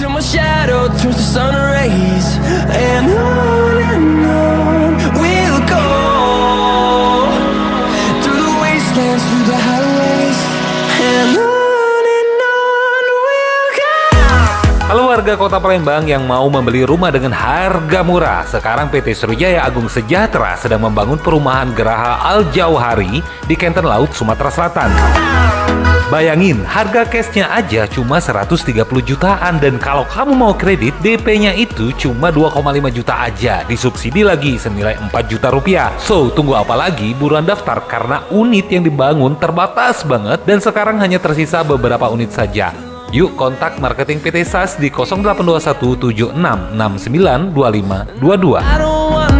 till my shadow turns to sun rays, and on we'll go, through the wastelands, through the highways, and on we'll go. Halo warga Kota Palembang yang mau membeli rumah dengan harga murah. Sekarang PT Sriwijaya Agung Sejahtera sedang membangun perumahan Geraha Al Jauhari di Kenten Laut, Sumatera Selatan. Bayangin, harga cashnya aja cuma 130 jutaan, dan kalau kamu mau kredit, DP-nya itu cuma 2,5 juta aja, disubsidi lagi senilai 4 juta rupiah. So, tunggu apa lagi? Buruan daftar karena unit yang dibangun terbatas banget dan sekarang hanya tersisa beberapa unit saja. Yuk kontak marketing PT SAS di 0821 76 69 25 22. I don't want